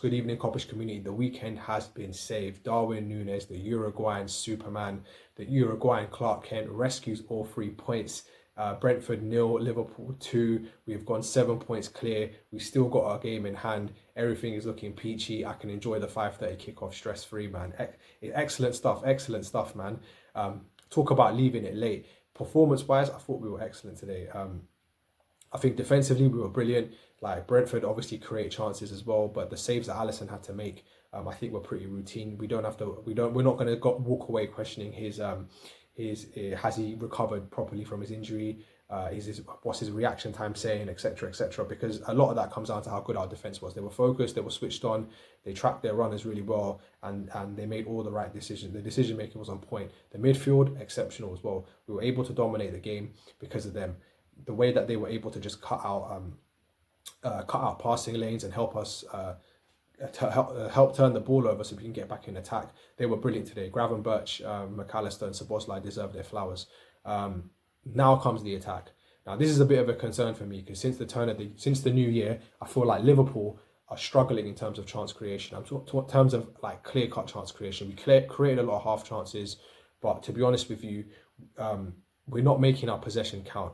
good evening, Kopish community. The weekend has been saved. Darwin Nunez, the Uruguayan Superman, the Uruguayan Clark Kent, rescues all 3 points. Brentford 0, Liverpool 2. We've gone 7 points clear. We've still got our game in hand. Everything is looking peachy. I can enjoy the 5:30 kickoff stress-free, man. Excellent stuff, man. Talk about leaving it late. Performance-wise, I thought we were excellent today. I think defensively we were brilliant. Like Brentford obviously create chances as well, but the saves that Alisson had to make, I think were pretty routine. We're not going to walk away questioning his has he recovered properly from his injury? What's his reaction time saying, etc., etc. Because a lot of that comes down to how good our defense was. They were focused, they were switched on, they tracked their runners really well, and they made all the right decisions. The decision making was on point. The midfield exceptional as well. We were able to dominate the game because of them. The way that they were able to just cut out passing lanes and help us help turn the ball over so we can get back in attack. They were brilliant today. Gravenberch, McAllister and Szoboszlai deserve their flowers. Now comes the attack. Now this is a bit of a concern for me because since the new year, I feel like Liverpool are struggling in terms of chance creation. In terms of like clear-cut chance creation. We created a lot of half chances, but to be honest with you, we're not making our possession count.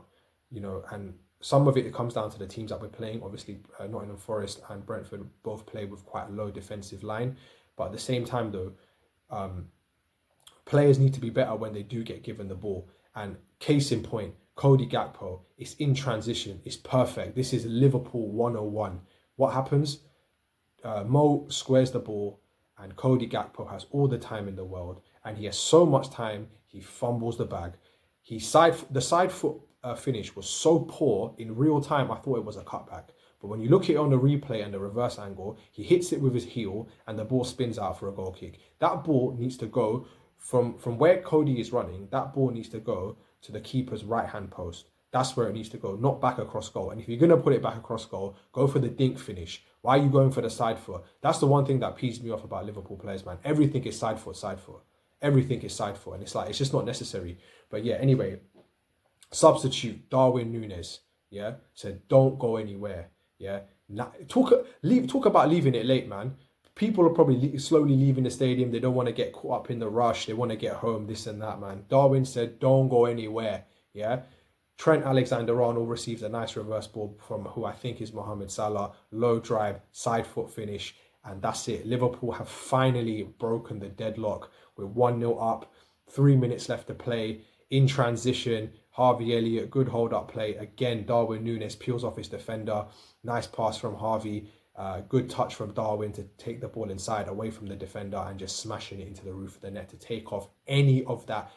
And some of it comes down to the teams that we're playing. Obviously, Nottingham Forest and Brentford both play with quite a low defensive line. But at the same time, though, players need to be better when they do get given the ball. And case in point, Cody Gakpo is in transition. It's perfect. This is Liverpool 101. What happens? Mo squares the ball and Cody Gakpo has all the time in the world. And he has so much time, he fumbles the bag. The side foot finish was so poor in real time, I thought it was a cutback. But when you look at it on the replay and the reverse angle, he hits it with his heel and the ball spins out for a goal kick. That ball needs to go from where Cody is running, that ball needs to go to the keeper's right-hand post. That's where it needs to go, not back across goal. And if you're going to put it back across goal, go for the dink finish. Why are you going for the side foot? That's the one thing that pees me off about Liverpool players, man. Everything is side foot, side foot. Everything is side foot. And it's just not necessary. But yeah, anyway, substitute Darwin Nunez, yeah, said don't go anywhere, yeah. Talk about leaving it late, man. People are probably slowly leaving the stadium. They don't want to get caught up in the rush. They want to get home, this and that, man. Darwin said don't go anywhere, yeah. Trent Alexander-Arnold receives a nice reverse ball from who I think is Mohamed Salah. Low drive, side foot finish, and that's it. Liverpool have finally broken the deadlock. We're 1-0 up, 3 minutes left to play. In transition, Harvey Elliott, good hold-up play. Again, Darwin Nunez peels off his defender. Nice pass from Harvey. Good touch from Darwin to take the ball inside, away from the defender and just smashing it into the roof of the net to take off any of that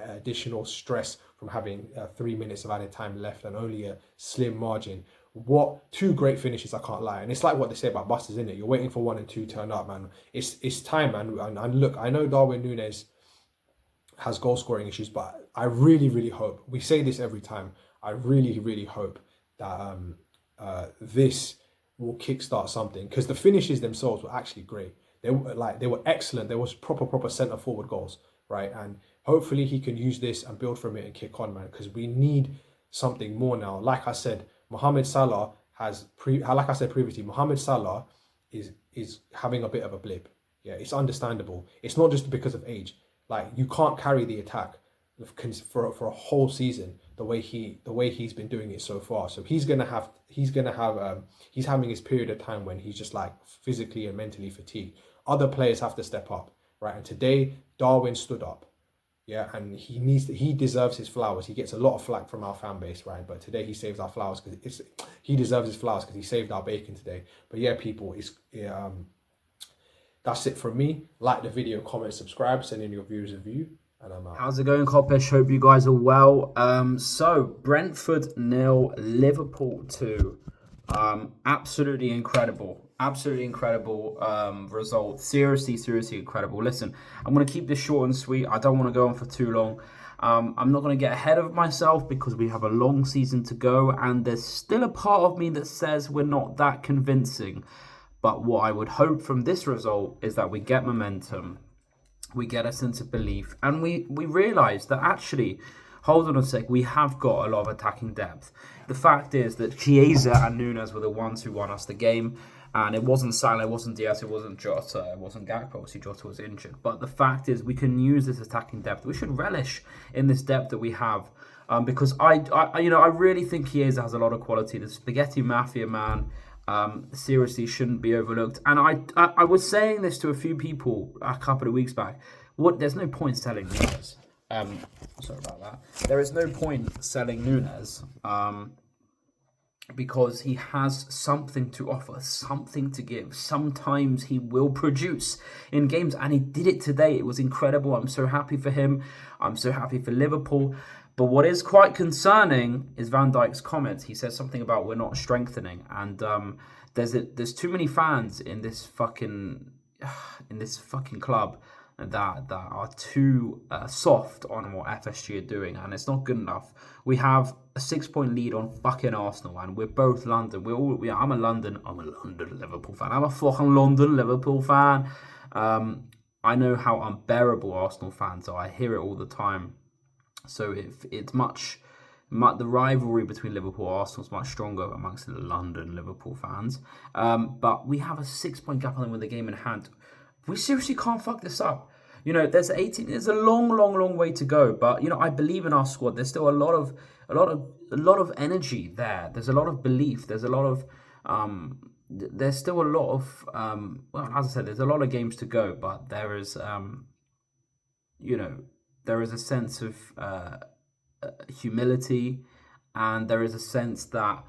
additional stress from having 3 minutes of added time left and only a slim margin. What two great finishes, I can't lie. And it's like what they say about busters, isn't it? You're waiting for 1 and 2 turn up, man. It's time, man. And look, I know Darwin Nunez has goal scoring issues, but I really, really hope, we say this every time, I really, really hope that this will kickstart something, because the finishes themselves were actually great. They were excellent. There was proper centre forward goals, right? And hopefully he can use this and build from it and kick on, man, because we need something more now. Like I said, Mohamed Salah previously, Mohamed Salah is having a bit of a blip. Yeah, it's understandable. It's not just because of age. Like, you can't carry the attack for a whole season the way he's been doing it so far. So he's having his period of time when he's just like physically and mentally fatigued. Other players have to step up, right? And today Darwin stood up, yeah, and he deserves his flowers. He gets a lot of flack from our fan base, right? But today he saves our flowers because he deserves his flowers because he saved our bacon today. But yeah, people, that's it from me. Like the video, comment, subscribe, send in your views and review, and I'm out. How's it going, Kopish? Hope you guys are well. So Brentford 0, Liverpool 2. Absolutely incredible result. Seriously incredible. Listen, I'm going to keep this short and sweet. I don't want to go on for too long. I'm not going to get ahead of myself because we have a long season to go, and there's still a part of me that says we're not that convincing. But what I would hope from this result is that we get momentum, we get a sense of belief, and we realise that actually, hold on a sec, we have got a lot of attacking depth. The fact is that Chiesa and Nunez were the ones who won us the game. And it wasn't Salah, it wasn't Diaz, it wasn't Jota, it wasn't Gakpo. Obviously, Jota was injured. But the fact is, we can use this attacking depth. We should relish in this depth that we have. Because I really think Chiesa has a lot of quality. The Spaghetti Mafia man, seriously shouldn't be overlooked. And I was saying this to a few people a couple of weeks back. There's no point selling Nunez. Sorry about that. There is no point selling Nunez. Because he has something to offer, something to give. Sometimes he will produce in games, and he did it today. It was incredible. I'm so happy for him. I'm so happy for Liverpool. But what is quite concerning is Van Dijk's comments. He says something about we're not strengthening, and there's too many fans in this fucking club that are too soft on what FSG are doing, and it's not good enough. We have a 6-point lead on fucking Arsenal, and we're both London. I'm a London Liverpool fan. I'm a fucking London Liverpool fan. I know how unbearable Arsenal fans are. I hear it all the time. So it's the rivalry between Liverpool and Arsenal is much stronger amongst the London Liverpool fans. But we have a 6-point gap on them with the game in hand. We seriously can't fuck this up. There's a long way to go, but I believe in our squad. There's still a lot of energy there. There's a lot of belief. There's a lot of there's still a lot of as I said, there's a lot of games to go, but there is there is a sense of humility, and there is a sense that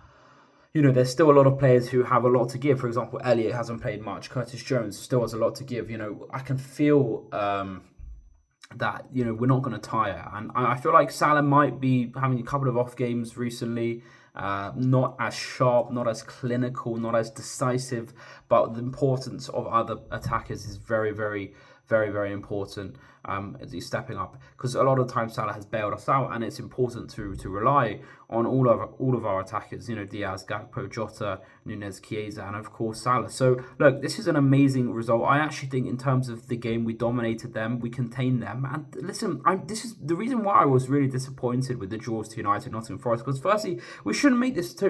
there's still a lot of players who have a lot to give. For example, Elliott hasn't played much. Curtis Jones still has a lot to give. I can feel that, we're not going to tire. And I feel like Salah might be having a couple of off games recently. Not as sharp, not as clinical, not as decisive. But the importance of other attackers is very, very, very, very important. As he's stepping up, because a lot of times Salah has bailed us out, and it's important to rely on all of our attackers. Diaz, Gakpo, Jota, Nunez, Chiesa, and of course Salah. So look, this is an amazing result. I actually think in terms of the game, we dominated them, we contained them. And listen, this is the reason why I was really disappointed with the draws to United, Nottingham Forest. Because firstly, we shouldn't make this too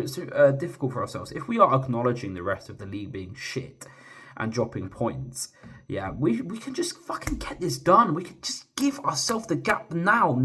difficult for ourselves. If we are acknowledging the rest of the league being shit and dropping points, we can just fucking get this done. We can just give ourselves the gap now.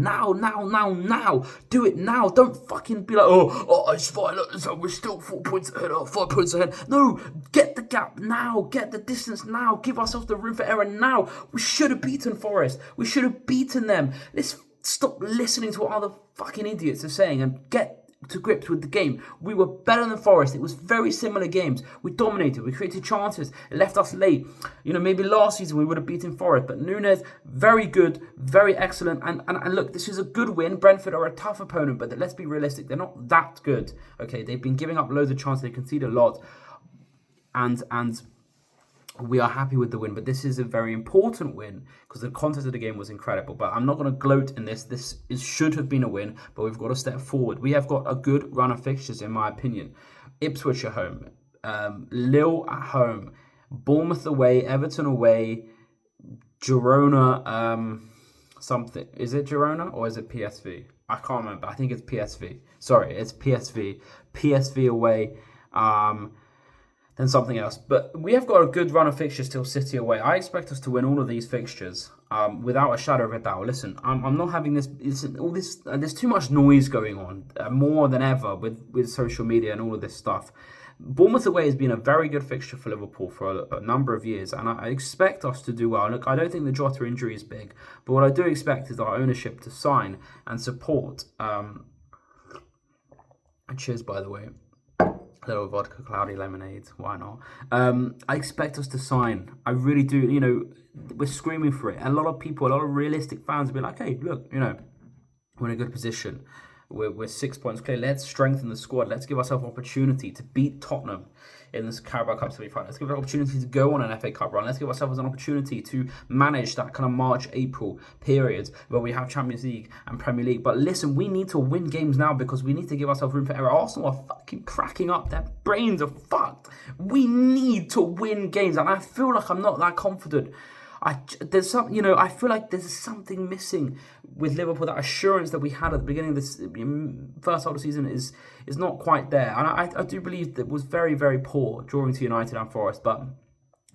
Do it now. Don't fucking be like, oh, it's fine. Look, we're still 4 points ahead or 5 points ahead. No, get the gap now. Get the distance now. Give ourselves the room for error now. We should have beaten Forest. We should have beaten them. Let's stop listening to what other fucking idiots are saying and get to grips with the game. We were better than Forest. It was very similar games. We dominated. We created chances. It left us late. Maybe last season we would have beaten Forest, but Nunez, very good, very excellent. And look, this is a good win. Brentford are a tough opponent, but let's be realistic. They're not that good. Okay, they've been giving up loads of chances. They concede a lot, and we are happy with the win, but this is a very important win because the context of the game was incredible. But I'm not going to gloat in this. This should have been a win, but we've got to step forward. We have got a good run of fixtures, in my opinion. Ipswich at home, Lille at home, Bournemouth away, Everton away, Girona, something. Is it Girona or is it PSV? I can't remember. I think it's PSV. Sorry, it's PSV. PSV away. Then something else. But we have got a good run of fixtures till City away. I expect us to win all of these fixtures without a shadow of a doubt. Listen, I'm not having this. All this. There's too much noise going on, more than ever with social media and all of this stuff. Bournemouth away has been a very good fixture for Liverpool for a number of years, and I expect us to do well. Look, I don't think the Jota injury is big, but what I do expect is our ownership to sign and support. Cheers, by the way. Little vodka, cloudy lemonade, why not? I expect us to sign. I really do. We're screaming for it. And a lot of people, a lot of realistic fans will be like, hey, look, we're in a good position. We're 6 points clear. Let's strengthen the squad. Let's give ourselves opportunity to beat Tottenham in this Carabao Cup semi-final. Let's give ourselves an opportunity to go on an FA Cup run. Let's give ourselves an opportunity to manage that kind of March, April period where we have Champions League and Premier League. But listen, we need to win games now because we need to give ourselves room for error. Arsenal are fucking cracking up. Their brains are fucked. We need to win games, and I feel like I'm not that confident. There's some, you know, I feel like there's something missing with Liverpool. That assurance that we had at the beginning of this first half of the season is not quite there, and I do believe that was very, very poor drawing to United and Forest, but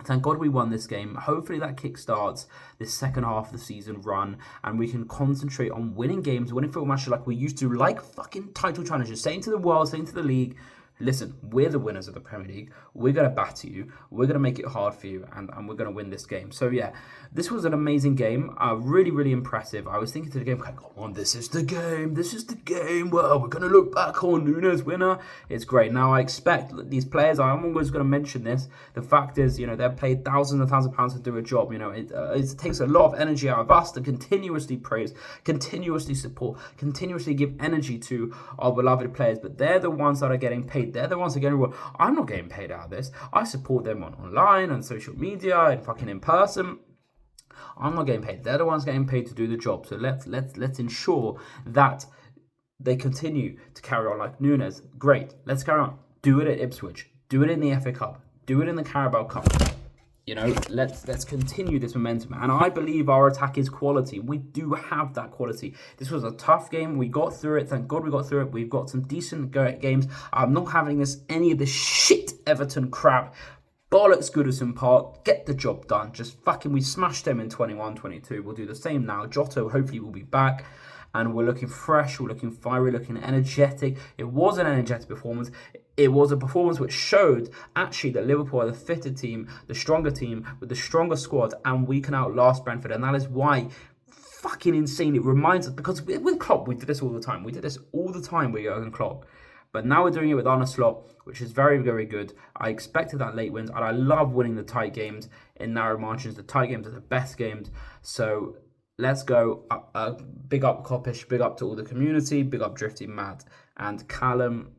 thank God we won this game. Hopefully that kickstarts this second half of the season run, and we can concentrate on winning games, winning football matches like we used to, like fucking title challenges, saying to the world, saying to the league, listen, we're the winners of the Premier League. We're going to batter you. We're going to make it hard for you, and we're going to win this game. So, yeah, this was an amazing game. Really, really impressive. I was thinking to the game, come on, this is the game. This is the game. Well, we're going to look back on Nunez winner. It's great. Now, I expect these players, I'm always going to mention this. The fact is, you know, they're paid thousands and thousands of pounds to do a job. You know, it takes a lot of energy out of us to continuously praise, continuously support, continuously give energy to our beloved players. But they're the ones that are getting paid. They're the ones that are getting rewarded. I'm not getting paid out of this. I support them online, on social media, and fucking in person. I'm not getting paid. They're the ones getting paid to do the job. So let's ensure that they continue to carry on like Nunez. Great. Let's carry on. Do it at Ipswich. Do it in the FA Cup. Do it in the Carabao Cup. You know, let's continue this momentum. And I believe our attack is quality. We do have that quality. This was a tough game. We got through it. Thank God we got through it. We've got some decent games. I'm not having any of this shit Everton crap. Bollocks Goodison Park. Get the job done. Just fucking, we smashed them in 21-22. We'll do the same now. Jota hopefully will be back. And we're looking fresh, we're looking fiery, looking energetic. It was an energetic performance. It was a performance which showed actually that Liverpool are the fitter team, the stronger team, with the stronger squad, and we can outlast Brentford. And that is why, fucking insane, it reminds us, because with Klopp, we did this all the time. We did this all the time with Jurgen Klopp. But now we're doing it with Arne Slot, which is very, very good. I expected that late wins, and I love winning the tight games in narrow margins. The tight games are the best games. So let's go. Big up Kopish, big up to all the community, big up Drifty Matt and Callum.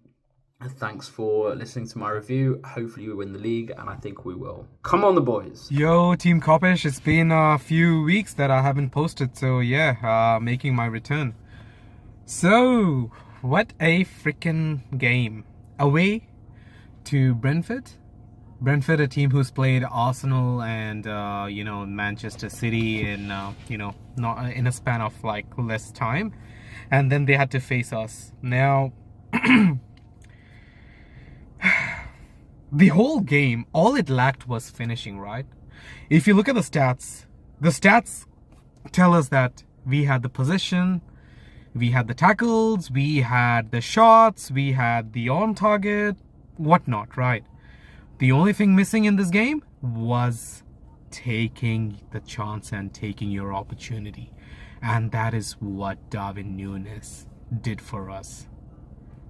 Thanks for listening to my review. Hopefully we win the league, and I think we will. Come on, the boys. Yo, Team Kopish. It's been a few weeks that I haven't posted, so yeah, making my return. So, what a freaking game. Away to Brentford. Brentford, a team who's played Arsenal and, Manchester City in, not in a span of like less time. And then they had to face us. Now, the whole game, all it lacked was finishing, right? If you look at the stats tell us that we had the possession, we had the tackles, we had the shots, we had the on target, whatnot, right? The only thing missing in this game was taking the chance and taking your opportunity. And that is what Darwin Nunez did for us.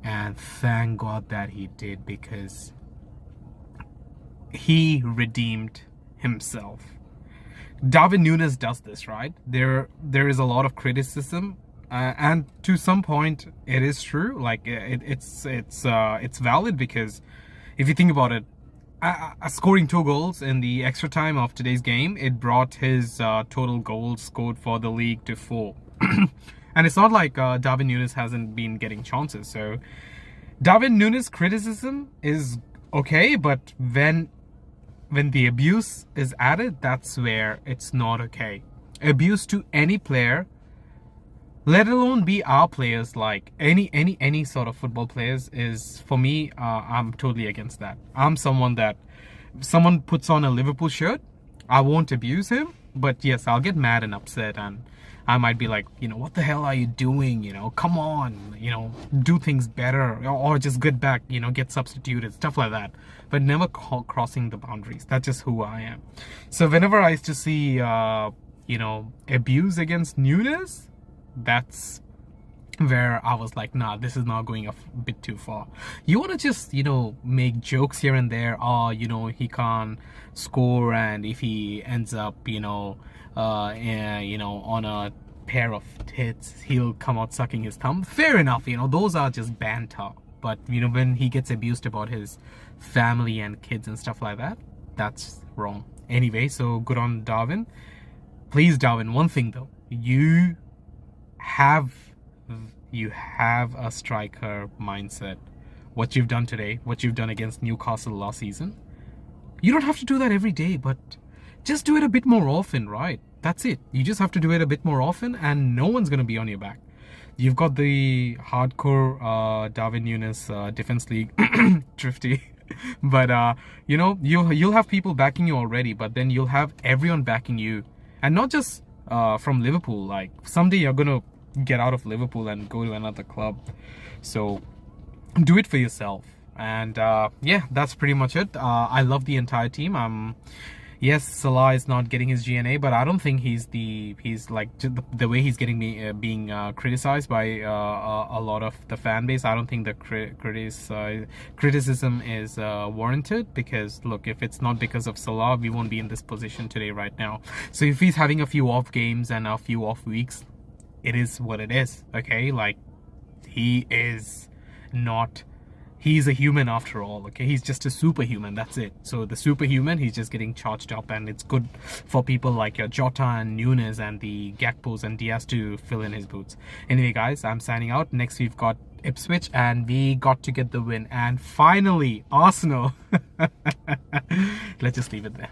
And thank God that he did, because he redeemed himself. Darwin Nunez does this, right? There is a lot of criticism, and to some point it is true. Like it's valid, because if you think about it, scoring 2 goals in the extra time of today's game, it brought his total goals scored for the league to 4. And it's not like Darwin Nunez hasn't been getting chances. So Darwin Nunez criticism is okay, but when the abuse is added, that's where it's not okay. Abuse to any player, let alone be our players, like any sort of football players, is, for me, I'm totally against that. I'm someone that, someone puts on a Liverpool shirt, I won't abuse him, but yes, I'll get mad and upset, and I might be like, what the hell are you doing? Come on, do things better, or just get back, get substituted, stuff like that. But never crossing the boundaries. That's just who I am. So whenever I used to see, abuse against Nunez, that's where I was like, nah, this is not going a bit too far. You want to just, make jokes here and there, or, he can't score, and if he ends up, on a pair of tits, he'll come out sucking his thumb. Fair enough, those are just banter. But, when he gets abused about his family and kids and stuff like that, that's wrong. Anyway, so good on Darwin. Please, Darwin, one thing though, you have a striker mindset. What you've done today, what you've done against Newcastle last season, you don't have to do that every day, but just do it a bit more often, right? That's it. You just have to do it a bit more often, and no one's going to be on your back. You've got the hardcore Darwin Nunez Defense League drifty. But you know, you'll have people backing you already, but then you'll have everyone backing you, and not just from Liverpool. Like someday you're gonna get out of Liverpool and go to another club, so do it for yourself. And yeah, that's pretty much it. I love the entire team. Yes, Salah is not getting his GNA, but I don't think he's like the way he's getting being criticized by a lot of the fan base. I don't think the criticism is warranted, because look, if it's not because of Salah, we won't be in this position today right now. So if he's having a few off games and a few off weeks, it is what it is. Okay, like he is not. He's a human after all, okay? He's just a superhuman, that's it. So the superhuman, he's just getting charged up, and it's good for people like your Jota and Nunez and the Gakpos and Diaz to fill in his boots. Anyway, guys, I'm signing out. Next, we've got Ipswich, and we got to get the win. And finally, Arsenal. Let's just leave it there.